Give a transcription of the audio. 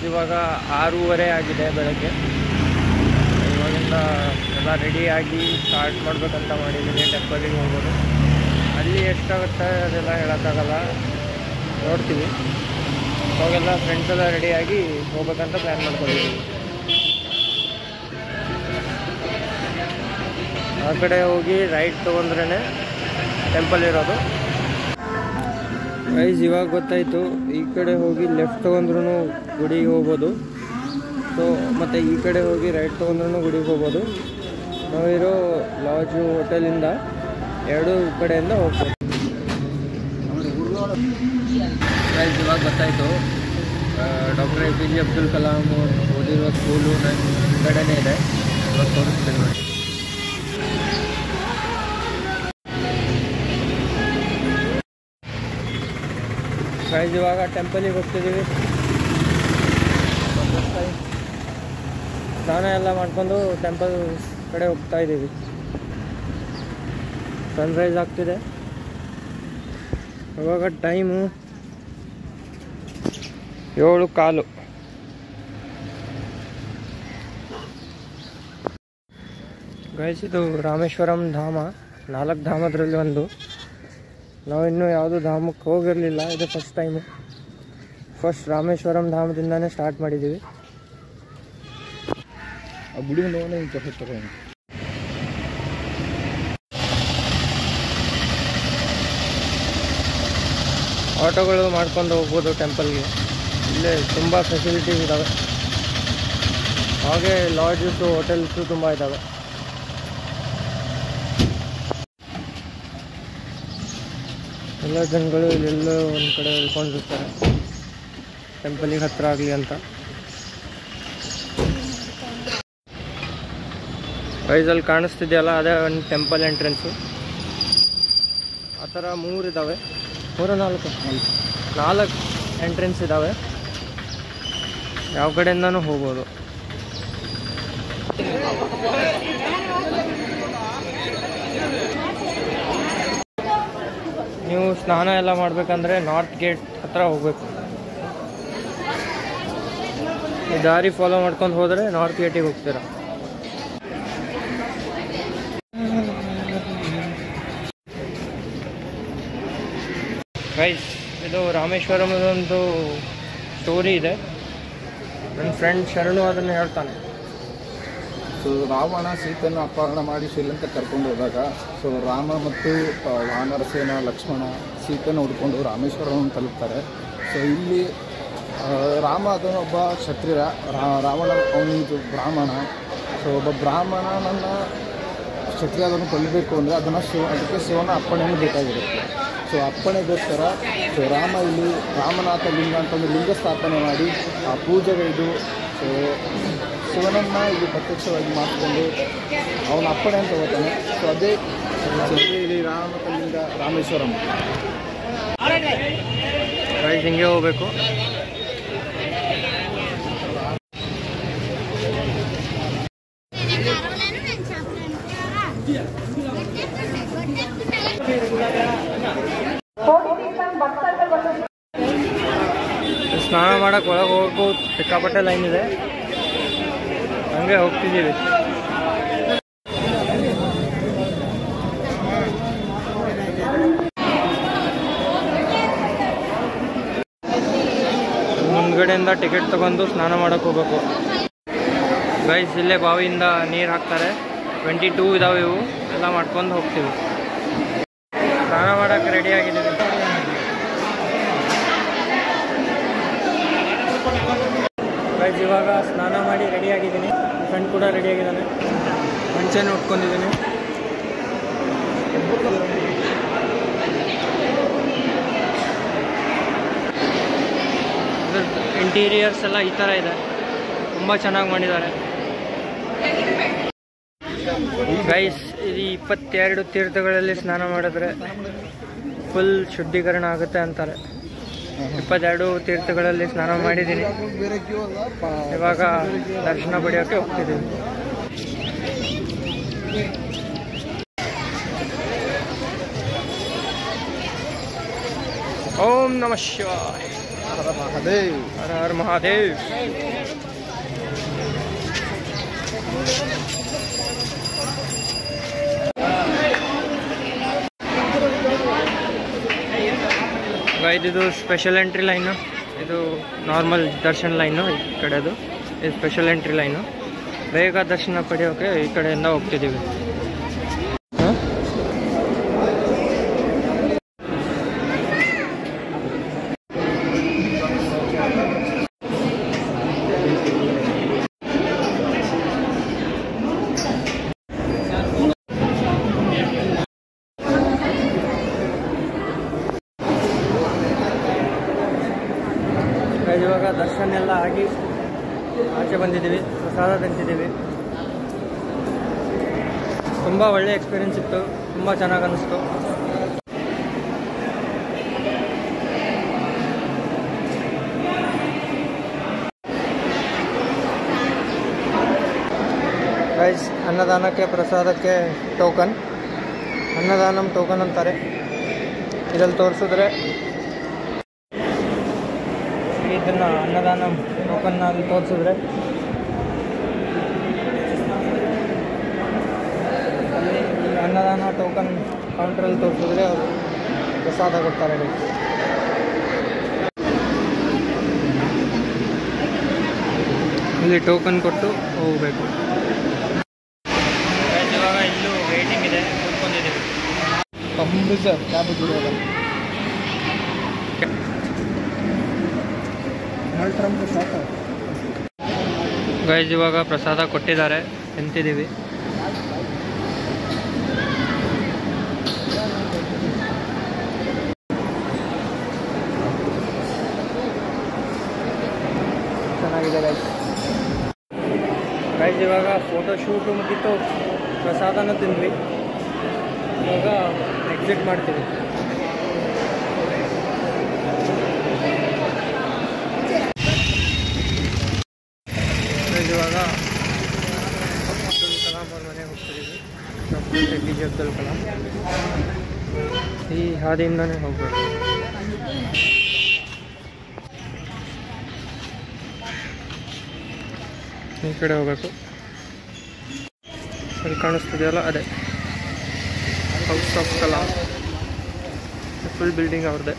ಇವಾಗ 6:30 ಆಗಿದೆ ಬೆಳಗ್ಗೆ. ಇವಾಗಿಂದ ಎಲ್ಲ ರೆಡಿಯಾಗಿ ಸ್ಟಾರ್ಟ್ ಮಾಡಬೇಕಂತ ಮಾಡಿದ್ದೀನಿ. ಟೆಂಪಲಿಗೆ ಹೋಗೋದು. ಅಲ್ಲಿ ಎಷ್ಟಾಗುತ್ತೆ ಅದೆಲ್ಲ ಹೇಳೋಕ್ಕಾಗಲ್ಲ, ನೋಡ್ತೀವಿ. ಅವಾಗೆಲ್ಲ ಫ್ರೆಂಡ್ಸ್ ಎಲ್ಲ ರೆಡಿಯಾಗಿ ಹೋಗ್ಬೇಕಂತ ಪ್ಲ್ಯಾನ್ ಮಾಡ್ಕೊಂಡಿದ್ದೀವಿ. ಆ ಕಡೆ ಹೋಗಿ ರೈಟ್ ತೊಗೊಂಡ್ರೇ ಟೆಂಪಲ್ ಇರೋದು. ಗೈಸ್ ಇವಾಗ ಗೊತ್ತಾಯಿತು, ಈ ಕಡೆ ಹೋಗಿ ಲೆಫ್ಟ್ ತೊಗೊಂಡ್ರೂ ಗುಡಿಗೆ ಹೋಗ್ಬೋದು. ಸೊ ಮತ್ತು ಈ ಕಡೆ ಹೋಗಿ ರೈಟ್ ತೊಗೊಂಡ್ರೂ ಗುಡಿಗೆ ಹೋಗ್ಬೋದು. ನಾವಿರೋ ಲಾಡ್ಜು ಹೋಟೆಲಿಂದ ಎರಡೂ ಕಡೆಯಿಂದ ಹೋಗ್ಬೋದು. ಗೈಸ್ ಇವಾಗ ಗೊತ್ತಾಯಿತು, ಡಾಕ್ಟರ್ APJ ಅಬ್ದುಲ್ ಕಲಾಂ ಓದಿರೋ ಸ್ಕೂಲು ನನ್ನ ಈ ಕಡೆನೇ ಇದೆ. ಇವಾಗ ತೋರಿಸ್ತೀನಿ ನೋಡಿ. ಗೈಸ್ ಇವಾಗ ಟೆಂಪಲಿಗೆ ಹೋಗ್ತಿದ್ದೀವಿ. ಸ್ನಾನ ಎಲ್ಲ ಮಾಡ್ಕೊಂಡು ಟೆಂಪಲ್ ಕಡೆ ಹೋಗ್ತಾ ಇದ್ದೀವಿ. ಸನ್ರೈಸ್ ಆಗ್ತಿದೆ. ಇವಾಗ ಟೈಮು 7:15. ಗೈಸ್ ಇದು ರಾಮೇಶ್ವರಂ ಧಾಮ, 4 ಧಾಮದ್ರಲ್ಲಿ ಒಂದು. ನಾವಿನ್ನೂ ಯಾವುದೂ ಧಾಮಕ್ಕೆ ಹೋಗಿರಲಿಲ್ಲ, ಇದು ಫಸ್ಟ್ ಟೈಮು. ಫಸ್ಟ್ ರಾಮೇಶ್ವರಂ ಧಾಮದಿಂದನೇ ಸ್ಟಾರ್ಟ್ ಮಾಡಿದ್ದೀವಿ. ಆಟೋಗಳು ಮಾಡ್ಕೊಂಡು ಹೋಗ್ಬೋದು ಟೆಂಪಲ್ಗೆ. ಇಲ್ಲೇ ತುಂಬ ಫೆಸಿಲಿಟೀಸ್ ಇದ್ದಾವೆ. ಹಾಗೆ ಲಾಡ್ಜಸ್ಸು ಹೋಟೆಲ್ಸು ತುಂಬ ಇದ್ದಾವೆ. ಎಲ್ಲ ಜನಗಳು ಇಲ್ಲೆಲ್ಲೋ ಒಂದು ಕಡೆ ಉಳ್ಕೊಂಡಿರ್ತಾರೆ ಟೆಂಪಲಿಗೆ ಹತ್ತಿರ ಆಗಲಿ ಅಂತ. ವೈಸಲ್ಲಿ ಕಾಣಿಸ್ತಿದೆಯಲ್ಲ, ಅದೇ ಒಂದು ಟೆಂಪಲ್ ಎಂಟ್ರೆನ್ಸು. ಆ ಥರ 3 ಇದ್ದಾವೆ, 4 ಎಂಟ್ರೆನ್ಸ್ ಇದ್ದಾವೆ. ಯಾವ ಕಡೆಯಿಂದನೂ ಹೋಗ್ಬೋದು. ನೀವು ಸ್ನಾನ ಎಲ್ಲ ಮಾಡಬೇಕಂದ್ರೆ ನಾರ್ತ್ ಗೇಟ್ ಹತ್ರ ಹೋಗ್ಬೇಕು. ಈ ದಾರಿ ಫಾಲೋ ಮಾಡ್ಕೊಂಡು ಹೋದರೆ ನಾರ್ತ್ ಗೇಟಿಗೆ ಹೋಗ್ತೀರಾ. ಗೈಸ್ ಇದು ರಾಮೇಶ್ವರಮದೊಂದು ಸ್ಟೋರಿ ಇದೆ. ನನ್ನ ಫ್ರೆಂಡ್ ಶರಣು ಅದನ್ನು ಹೇಳ್ತಾನೆ. ಸೊ ರಾವಣ ಸೀತೆಯನ್ನು ಅಪಹರಣ ಮಾಡಿ ಶ್ರೀಲಂಕಾ ಕರ್ಕೊಂಡು ಹೋದಾಗ ರಾಮ ಮತ್ತು ವಾನರ ಸೇನ ಲಕ್ಷ್ಮಣ ಸೀತೆಯನ್ನು ಹುಡ್ಕೊಂಡು ರಾಮೇಶ್ವರವನ್ನು ತಲುಪ್ತಾರೆ. ಸೊ ಇಲ್ಲಿ ರಾಮ ಅದನ್ನು ಒಬ್ಬ ಕ್ಷತ್ರಿಯ, ರಾವಣ ಅವನಿದು ಬ್ರಾಹ್ಮಣ. ಸೊ ಒಬ್ಬ ಬ್ರಾಹ್ಮಣನನ್ನು ಕ್ಷತ್ರಿಯ ಅದನ್ನು ಕೊಲ್ಲಬೇಕು ಅಂದರೆ ಅದಕ್ಕೆ ಶಿವನ ಅಪ್ಪಣೆಯನ್ನು ಬೇಕಾಗಿರುತ್ತೆ. ಸೊ ಅಪ್ಪಣೆಗೋಸ್ಕರ ರಾಮ ಇಲ್ಲಿ ರಾಮನಾಥ ಲಿಂಗ ಅಂತ ಒಂದು ಲಿಂಗ ಸ್ಥಾಪನೆ ಮಾಡಿ ಆ ಪೂಜೆಗೈದು ಶಿವನನ್ನು ಇಲ್ಲಿ ಪ್ರತ್ಯಕ್ಷವಾಗಿ ಮಾಡಿಕೊಂಡು ಅವನ ಅಪ್ಪಣೆ ಅಂತ ಹೋಗ್ತಾನೆ. ಸೊ ಅದೇ ಇಲ್ಲಿ ರಾಮನಾಥ ಲಿಂಗ ರಾಮೇಶ್ವರಂ. ಹಿಂಗೆ ಹೋಗ್ಬೇಕು. ಸ್ನಾನ ಮಾಡಕ್ಕೆ ಒಳಗೆ ಹೋಗಬೇಕು, ಸಿಕ್ಕಾಪಟ್ಟೆ ಲೈನ್ ಇದೆ. ಹಂಗೆ ಹೋಗ್ತಿದ್ದೀವಿ. ಮುಂದ್ಗಡೆಯಿಂದ ಟಿಕೆಟ್ ತಗೊಂಡು ಸ್ನಾನ ಮಾಡಕ್ಕೆ ಹೋಗ್ಬೇಕು. ಗೈಸ್ ಇಲ್ಲೇ ಬಾವಿಯಿಂದ ನೀರು ಹಾಕ್ತಾರೆ. 22 ಇದಾವೆ ಇವು. ಎಲ್ಲ ಮಾಡ್ಕೊಂಡು ಹೋಗ್ತೀವಿ. ಸ್ನಾನ ಮಾಡೋಕ್ಕೆ ರೆಡಿ ಆಗಿದ್ದೀವಿ. ಗೈಸ್ ಇವಾಗ ಸ್ನಾನ ಮಾಡಿ ರೆಡಿ ಆಗಿದ್ದೀನಿ. ಫ್ರೆಂಡ್ ಕೂಡ ರೆಡಿ ಆಗಿದ್ದಾನೆ. ಮುಂಚೆನೇ ಉಟ್ಕೊಂಡಿದ್ದೀನಿ. ಇಂಟೀರಿಯರ್ಸ್ ಎಲ್ಲ ಈ ಥರ ಇದೆ, ತುಂಬ ಚೆನ್ನಾಗಿ ಮಾಡಿದ್ದಾರೆ. ಗೈಸ್ ಇದು 22 ತೀರ್ಥಗಳಲ್ಲಿ ಸ್ನಾನ ಮಾಡಿದ್ರೆ ಫುಲ್ ಶುದ್ಧೀಕರಣ ಆಗುತ್ತೆ ಅಂತಾರೆ. 22 ತೀರ್ಥಗಳಲ್ಲಿ ಸ್ನಾನ ಮಾಡಿದ್ದೀನಿ. ಇವಾಗ ದರ್ಶನ ಪಡೆಯೋಕ್ಕೆ ಹೋಗ್ತಿದ್ದೀವಿ. ಓಂ ನಮಃ ಶಿವಾಯ. ಹರ ಮಹಾದೇವ್. ಹರ ಹರ ಮಹಾದೇವ್. ಇದು ಸ್ಪೆಷಲ್ ಎಂಟ್ರಿ ಲೈನು, ಇದು ನಾರ್ಮಲ್ ದರ್ಶನ್ ಲೈನು. ಈ ಕಡೆದು ಇದು ಸ್ಪೆಷಲ್ ಎಂಟ್ರಿ ಲೈನು. ಬೇಗ ದರ್ಶನ ಪಡೆಯೋಕೆ ಈ ಕಡೆಯಿಂದ ಹೋಗ್ತಿದ್ದೀವಿ. ಇವಾಗ ದರ್ಶನ ಎಲ್ಲ ಆಗಿ ಆಚೆ ಬಂದಿದ್ದೀವಿ, ಪ್ರಸಾದ ತಿಂತಿದ್ದೀವಿ. ತುಂಬ ಒಳ್ಳೆ ಎಕ್ಸ್ಪೀರಿಯನ್ಸ್ ಇತ್ತು, ತುಂಬ ಚೆನ್ನಾಗಿ ಅನ್ನಿಸ್ತು. ಗೈಸ್, ಅನ್ನದಾನಕ್ಕೆ ಪ್ರಸಾದಕ್ಕೆ ಟೋಕನ್, ಅನ್ನದಾನಂ ಟೋಕನ್ ಅಂತಾರೆ. ಇದರಲ್ಲಿ ತೋರಿಸಿದ್ರೆ ಇದನ್ನು ಅನ್ನದಾನ ಟೋಕನ್ನಲ್ಲಿ ತೋರಿಸಿದ್ರೆ ಅಲ್ಲಿ ಅನ್ನದಾನ ಟೋಕನ್ ಕೌಂಟ್ರಲ್ಲಿ ತೋರಿಸಿದ್ರೆ ಅವರು ಪ್ರಸಾದ ಕೊಡ್ತಾರೆ. ಇಲ್ಲಿ ಟೋಕನ್ ಕೊಟ್ಟು ಹೋಗಬೇಕು. ಇವಾಗ ಇಲ್ಲೂ ವೇಟಿಂಗ್ ಇದೆ, ಕೂತ್ಕೊಂಡಿದ್ದೀವಿ. ಗೈಸ್, ಇವಾಗ ಪ್ರಸಾದ ಕೊಟ್ಟಿದ್ದಾರೆ, ತಿಂತಿದ್ದೀವಿ. ಚೆನ್ನಾಗಿದೆ ಗೈಸ್. ಗೈಸ್, ಇವಾಗ ಫೋಟೋ ಶೂಟು ಮುಗಿತು, ಪ್ರಸಾದನೂ ತಿಂದ್ವಿ. ಇವಾಗ ಎಕ್ಸಿಟ್ ಮಾಡ್ತೀವಿ. ಇವಾಗ ಅಬ್ದುಲ್ ಕಲಾಂ ಅವ್ರ ಮನೆಗೆ ಹೋಗ್ತಿದ್ದೀವಿ. Doctor APJ Abdul Kalam. ಈ ಹಾದಿಯಿಂದನೇ ಹೋಗ್ಬೇಕು. ಈ ಕಡೆ ಹೋಗ್ಬೇಕು. ಅಲ್ಲಿ ಕಾಣಿಸ್ತಿದೆಯಲ್ಲ, ಅದೇ house of Kalam. Full building ಅವ್ರದ್ದೇ.